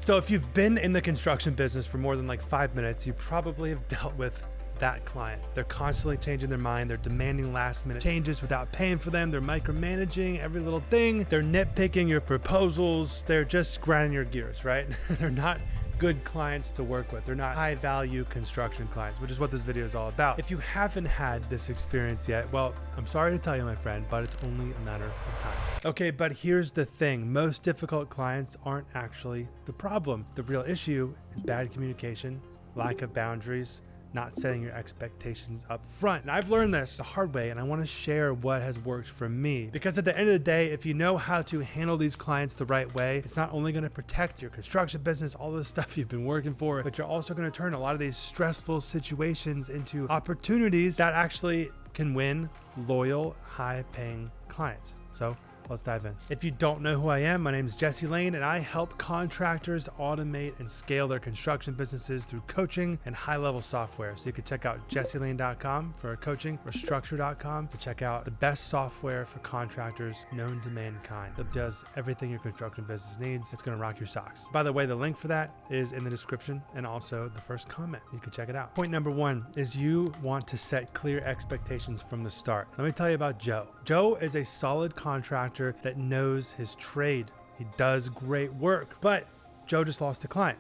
So if you've been in the construction business for more than like 5 minutes, you probably have dealt with that client. They're constantly changing their mind. They're demanding last minute changes without paying for them. They're micromanaging every little thing. They're nitpicking your proposals. They're just grinding your gears, right? They're not good clients to work with. They're not high value construction clients, which is what this video is all about. If you haven't had this experience yet, well, I'm sorry to tell you, my friend, but it's only a matter of time. Okay, but here's the thing. Most difficult clients aren't actually the problem. The real issue is bad communication, lack of boundaries, not setting your expectations up front. And I've learned this the hard way, and I want to share what has worked for me. Because at the end of the day, if you know how to handle these clients the right way, it's not only going to protect your construction business, all this stuff you've been working for, but you're also going to turn a lot of these stressful situations into opportunities that actually can win loyal, high-paying clients. So let's dive in. If you don't know who I am, my name is Jesse Lane, and I help contractors automate and scale their construction businesses through coaching and high-level software. So you can check out jesselane.com for coaching or structure.com to check out the best software for contractors known to mankind that does everything your construction business needs. It's going to rock your socks. By the way, the link for that is in the description and also the first comment. You can check it out. Point number one is you want to set clear expectations from the start. Let me tell you about Joe. Joe is a solid contractor that knows his trade. He does great work, but Joe just lost a client.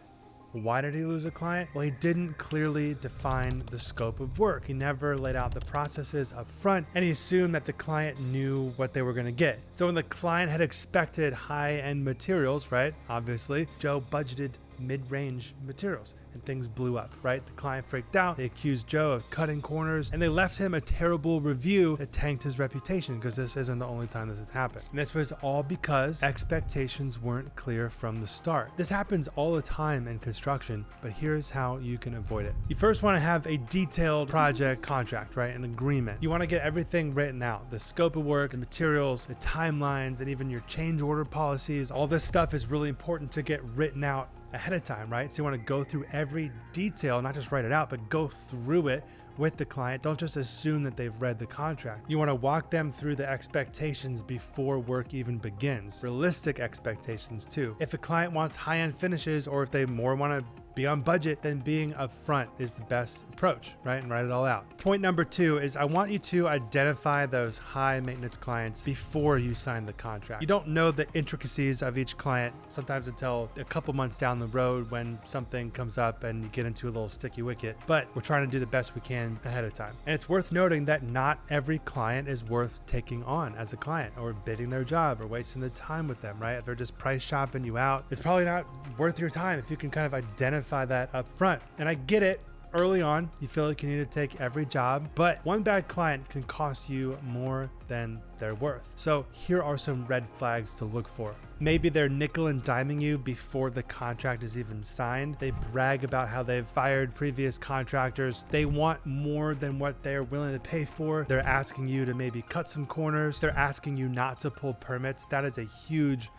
Why did he lose a client? Well, he didn't clearly define the scope of work. He never laid out the processes up front, and he assumed that the client knew what they were going to get. So when the client had expected high-end materials, right? Obviously, Joe budgeted mid-range materials and things blew up, right? The client freaked out. They accused Joe of cutting corners and they left him a terrible review that tanked his reputation, because this isn't the only time this has happened. And this was all because expectations weren't clear from the start. This happens all the time in construction, but here's how you can avoid it. You first want to have a detailed project contract, right? An agreement. You want to get everything written out, the scope of work, the materials, the timelines, and even your change order policies. All this stuff is really important to get written out ahead of time, right? So you want to go through every detail, not just write it out, but go through it with the client. Don't just assume that they've read the contract. You want to walk them through the expectations before work even begins. Realistic expectations too. If a client wants high-end finishes, or if they more want to be on budget, then being upfront is the best approach, right? And write it all out. Point number two is I want you to identify those high maintenance clients before you sign the contract. You don't know the intricacies of each client sometimes until a couple months down the road when something comes up and you get into a little sticky wicket, but we're trying to do the best we can ahead of time. And it's worth noting that not every client is worth taking on as a client or bidding their job or wasting the time with them, right? If they're just price shopping you out, it's probably not worth your time if you can kind of identify that up front. And I get it. Early on, you feel like you need to take every job, but one bad client can cost you more than they're worth. So here are some red flags to look for. Maybe they're nickel and diming you before the contract is even signed. They brag about how they've fired previous contractors. They want more than what they're willing to pay for. They're asking you to maybe cut some corners. They're asking you not to pull permits. That is a huge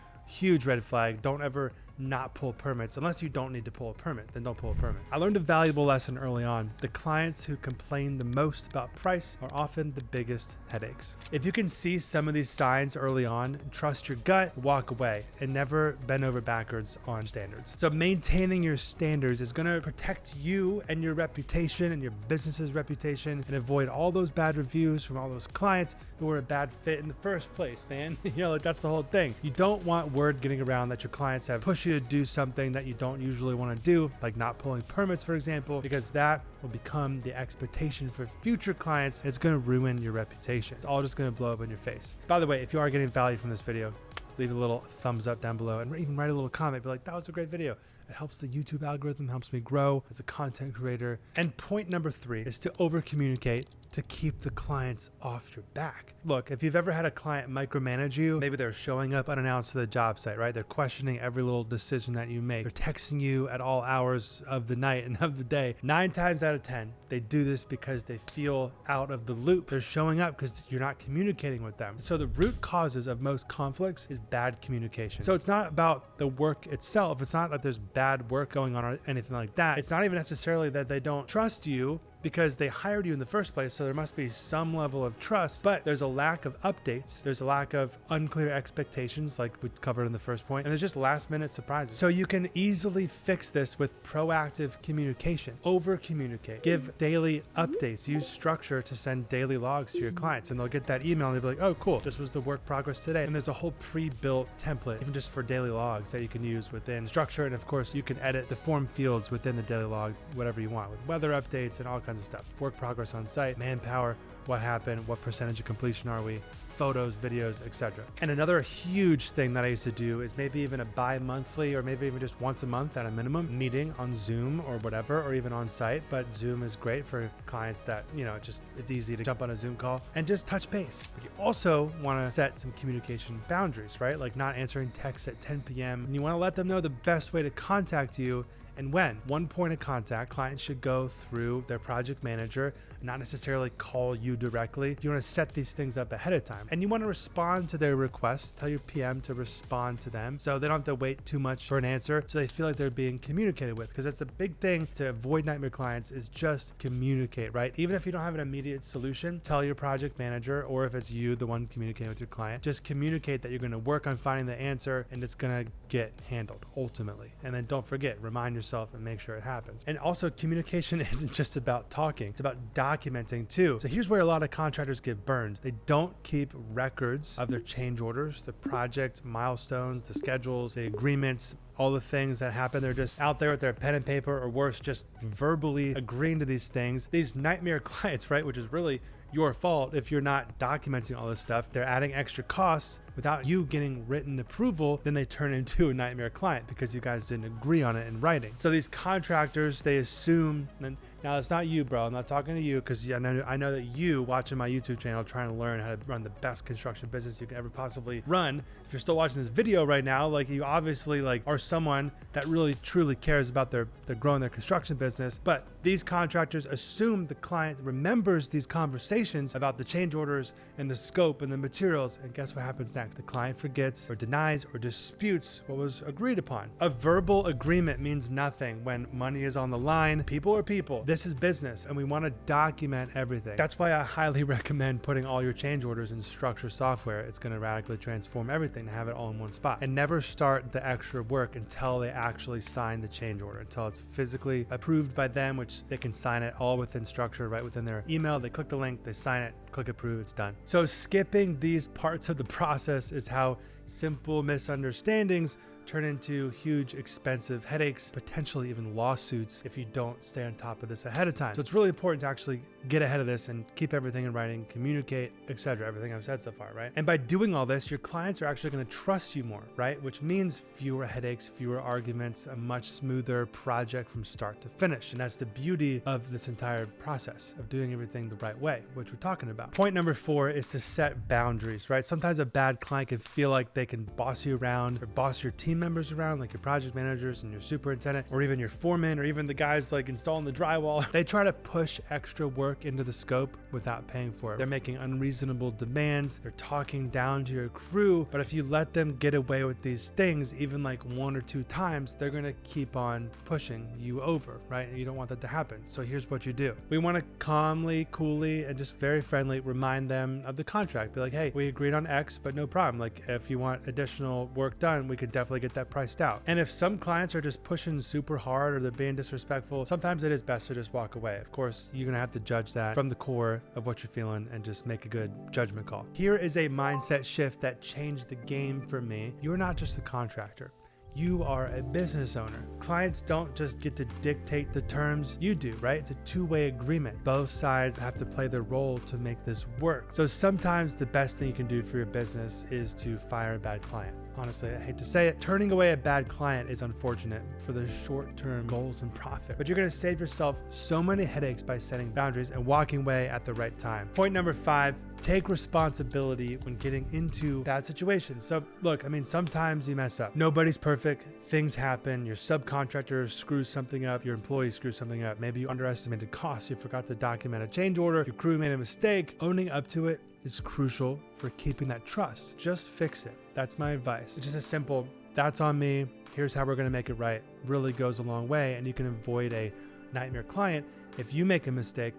red flag. Don't ever not pull permits. Unless you don't need to pull a permit, then don't pull a permit. I learned a valuable lesson early on. The clients who complain the most about price are often the biggest headaches. If you can see some of these signs early on, trust your gut, walk away, and never bend over backwards on standards. So maintaining your standards is going to protect you and your reputation and your business's reputation, and avoid all those bad reviews from all those clients who were a bad fit in the first place, man. Like that's the whole thing. You don't want word getting around that your clients have pushed you to do something that you don't usually want to do, like not pulling permits, for example, because that will become the expectation for future clients. And it's going to ruin your reputation. It's all just going to blow up in your face. By the way, if you are getting value from this video, leave a little thumbs up down below and even write a little comment. Be like, that was a great video. It helps the YouTube algorithm, helps me grow as a content creator. And point number 3 is to over communicate to keep the clients off your back. Look, if you've ever had a client micromanage you, maybe they're showing up unannounced to the job site, right? They're questioning every little decision that you make. They're texting you at all hours of the night and of the day. 9 times out of 10, they do this because they feel out of the loop. They're showing up because you're not communicating with them. So the root causes of most conflicts is bad communication. So it's not about the work itself. It's not that there's bad work going on or anything like that. It's not even necessarily that they don't trust you. because they hired you in the first place, so there must be some level of trust, but there's a lack of updates. There's a lack of unclear expectations like we covered in the first point, and there's just last minute surprises. So you can easily fix this with proactive communication. Over communicate. Give daily updates. Use structure to send daily logs to your clients, and they'll get that email and they'll be like, oh cool, this was the work progress today. And there's a whole pre-built template, even just for daily logs, that you can use within structure. And of course you can edit the form fields within the daily log, whatever you want, with weather updates and all kinds of stuff. Work progress on site, manpower, what happened, what percentage of completion are we, photos, videos, etc. And another huge thing that I used to do is maybe even a bi-monthly or maybe even just once a month at a minimum meeting on Zoom or whatever, or even on site. But Zoom is great for clients that, it's easy to jump on a Zoom call and just touch base. But you also want to set some communication boundaries, right? Like not answering texts at 10 p.m. And you want to let them know the best way to contact you and when. One point of contact, clients should go through their project manager, not necessarily call you directly. You want to set these things up ahead of time. And you want to respond to their requests, tell your PM to respond to them so they don't have to wait too much for an answer, so they feel like they're being communicated with. Because that's a big thing to avoid nightmare clients, is just communicate, right? Even if you don't have an immediate solution, tell your project manager, or if it's you, the one communicating with your client, just communicate that you're going to work on finding the answer and it's going to get handled ultimately. And then don't forget, remind yourself and make sure it happens. And also, communication isn't just about talking, it's about documenting too. So here's where a lot of contractors get burned. They don't keep records of their change orders, the project milestones, the schedules, the agreements, all the things that happen. They're just out there with their pen and paper, or worse, just verbally agreeing to these things. These nightmare clients, right? Which is really your fault if you're not documenting all this stuff. They're adding extra costs without you getting written approval. Then they turn into a nightmare client because you guys didn't agree on it in writing. So these contractors, they assume, and now it's not you, bro. I'm not talking to you, because I know that you watching my YouTube channel trying to learn how to run the best construction business you can ever possibly run. If you're still watching this video right now, like, you obviously are someone that really truly cares about their growing their construction business. But these contractors assume the client remembers these conversations about the change orders and the scope and the materials, and guess what happens next? The client forgets or denies or disputes what was agreed upon. A verbal agreement means nothing when money is on the line. People are people. This is business, and we want to document everything. That's why I highly recommend putting all your change orders in structure software. It's going to radically transform everything to have it all in one spot. And never start the extra work until they actually sign the change order, until it's physically approved by them, which they can sign it all within structure, right within their email. They click the link, they sign it, click approve, it's done. So skipping these parts of the process is how simple misunderstandings turn into huge expensive headaches, potentially even lawsuits, if you don't stay on top of this ahead of time. So it's really important to actually get ahead of this and keep everything in writing, communicate, etc. Everything I've said so far, right? And by doing all this, your clients are actually going to trust you more, right? Which means fewer headaches, fewer arguments, a much smoother project from start to finish. And that's the beauty of this entire process of doing everything the right way, which we're talking about. Point number 4 is to set boundaries, right? Sometimes a bad client can feel like they can boss you around, or boss your team members around, like your project managers and your superintendent, or even your foreman, or even the guys like installing the drywall. They try to push extra work into the scope without paying for it. They're making unreasonable demands. They're talking down to your crew. But if you let them get away with these things, even like 1 or 2 times, they're going to keep on pushing you over, right? And you don't want that to happen. So here's what you do. We want to calmly, coolly, and just very friendly remind them of the contract. Be like, hey, we agreed on X, but no problem. Like, if you want additional work done, we could definitely get that priced out. And if some clients are just pushing super hard or they're being disrespectful, sometimes it is best to just walk away. Of course, you're going to have to judge that from the core of what you're feeling and just make a good judgment call. Here is a mindset shift that changed the game for me. You're not just a contractor. You are a business owner. Clients don't just get to dictate the terms, you do, right? It's a two-way agreement. Both sides have to play their role to make this work. So sometimes the best thing you can do for your business is to fire a bad client. Honestly, I hate to say it, turning away a bad client is unfortunate for the short-term goals and profit, but you're gonna save yourself so many headaches by setting boundaries and walking away at the right time. Point number 5, take responsibility when getting into bad situations. So look, I mean, sometimes you mess up. Nobody's perfect. Things happen. Your subcontractor screws something up. Your employee screws something up. Maybe you underestimated costs. You forgot to document a change order. Your crew made a mistake. Owning up to it is crucial for keeping that trust. Just fix it. That's my advice. It's just a simple, that's on me. Here's how we're going to make it right. Really goes a long way, and you can avoid a nightmare client, if you make a mistake,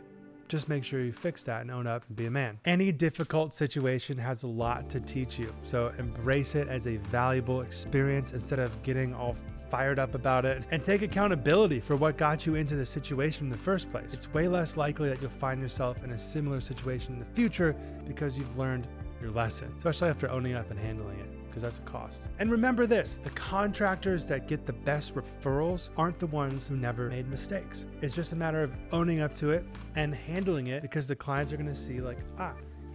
just make sure you fix that and own up and be a man. Any difficult situation has a lot to teach you, so embrace it as a valuable experience instead of getting all fired up about it, and take accountability for what got you into the situation in the first place. It's way less likely that you'll find yourself in a similar situation in the future because you've learned your lesson, especially after owning up and handling it, because that's a cost. And remember this, the contractors that get the best referrals aren't the ones who never made mistakes. It's just a matter of owning up to it and handling it, because the clients are gonna see like,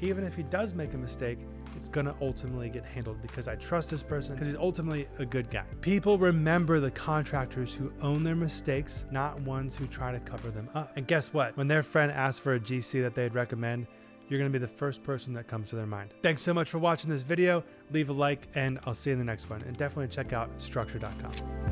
even if he does make a mistake, it's gonna ultimately get handled because I trust this person because he's ultimately a good guy. People remember the contractors who own their mistakes, not ones who try to cover them up. And guess what? When their friend asks for a GC that they'd recommend, you're gonna be the first person that comes to their mind. Thanks so much for watching this video. Leave a like and I'll see you in the next one. And definitely check out structure.com.